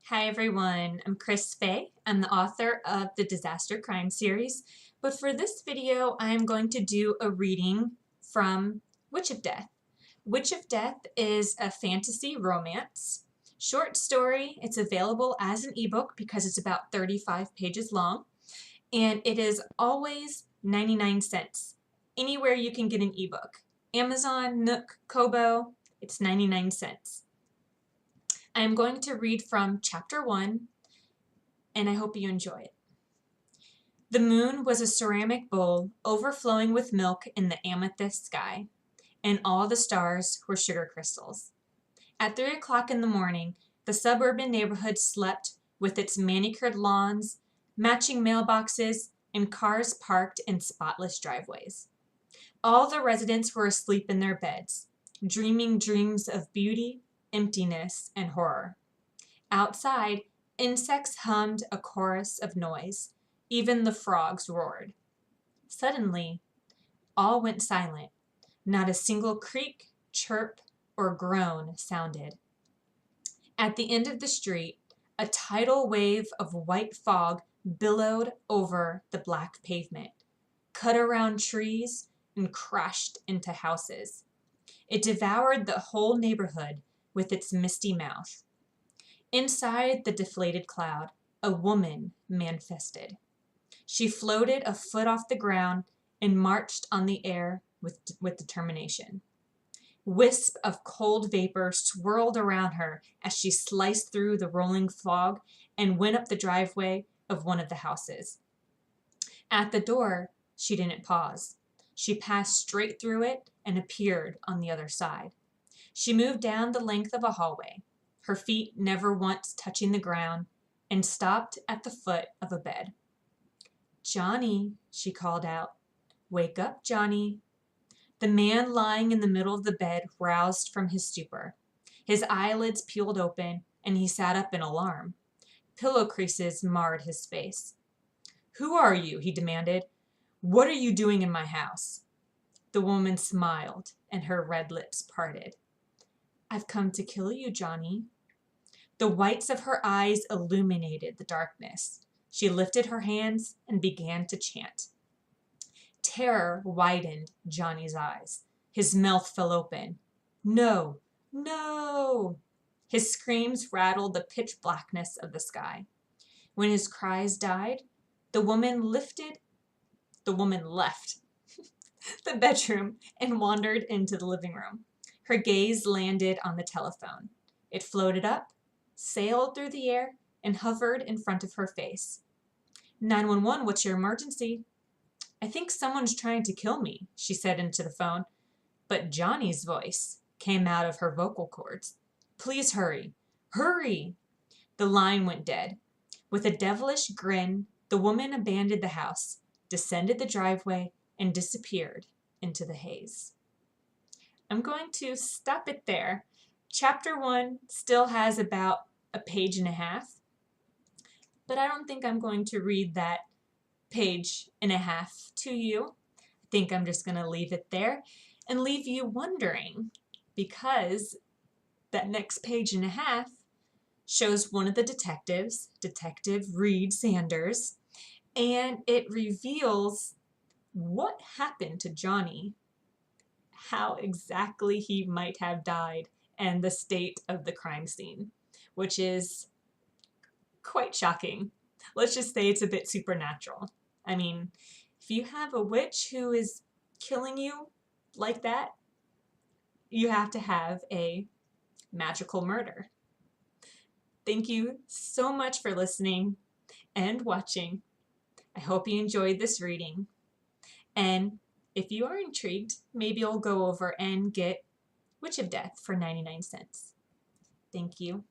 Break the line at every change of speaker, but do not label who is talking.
Hi everyone, I'm Chris Fay. I'm the author of the Disaster Crime series, but for this video I'm going to do a reading from Witch of Death. Witch of Death is a fantasy romance short story. It's available as an ebook because it's about 35 pages long, and it is always 99 cents. Anywhere you can get an ebook. Amazon, Nook, Kobo, it's 99 cents. I am going to read from chapter 1, and I hope you enjoy it. The moon was a ceramic bowl overflowing with milk in the amethyst sky, and all the stars were sugar crystals. At 3 o'clock in the morning, the suburban neighborhood slept with its manicured lawns, matching mailboxes, and cars parked in spotless driveways. All the residents were asleep in their beds, dreaming dreams of beauty, emptiness, and horror. Outside, insects hummed a chorus of noise. Even the frogs roared. Suddenly, all went silent. Not a single creak, chirp, or groan sounded. At the end of the street, a tidal wave of white fog billowed over the black pavement, cut around trees, and crashed into houses. It devoured the whole neighborhood with its misty mouth. Inside the deflated cloud, a woman manifested. She floated a foot off the ground and marched on the air with determination. Wisps of cold vapor swirled around her as she sliced through the rolling fog and went up the driveway of one of the houses. At the door, she didn't pause. She passed straight through it and appeared on the other side. She moved down the length of a hallway, her feet never once touching the ground, and stopped at the foot of a bed. "Johnny," she called out. "Wake up, Johnny." The man lying in the middle of the bed roused from his stupor. His eyelids peeled open, and he sat up in alarm. Pillow creases marred his face. "Who are you?" he demanded. "What are you doing in my house?" The woman smiled, and her red lips parted. "I've come to kill you, Johnny." The whites of her eyes illuminated the darkness. She lifted her hands and began to chant. Terror widened Johnny's eyes. His mouth fell open. "No! No!" His screams rattled the pitch blackness of the sky. When his cries died, the woman left the bedroom and wandered into the living room. Her gaze landed on the telephone. It floated up, sailed through the air, and hovered in front of her face. 911, what's your emergency? "I think someone's trying to kill me," she said into the phone, but Johnny's voice came out of her vocal cords. "Please hurry. Hurry!" The line went dead. With a devilish grin, the woman abandoned the house, descended the driveway, and disappeared into the haze. I'm going to stop it there. Chapter 1 still has about a page and a half, but I don't think I'm going to read that page and a half to you. I think I'm just going to leave it there and leave you wondering, because that next page and a half shows one of the detectives, Detective Reed Sanders, and it reveals what happened to Johnny, how exactly he might have died, and the state of the crime scene, which is quite shocking. Let's just say it's a bit supernatural. I mean, if you have a witch who is killing you like that, you have to have a magical murder. Thank you so much for listening and watching. I hope you enjoyed this reading. And if you are intrigued, maybe I'll go over and get Witch of Death for 99 cents. Thank you.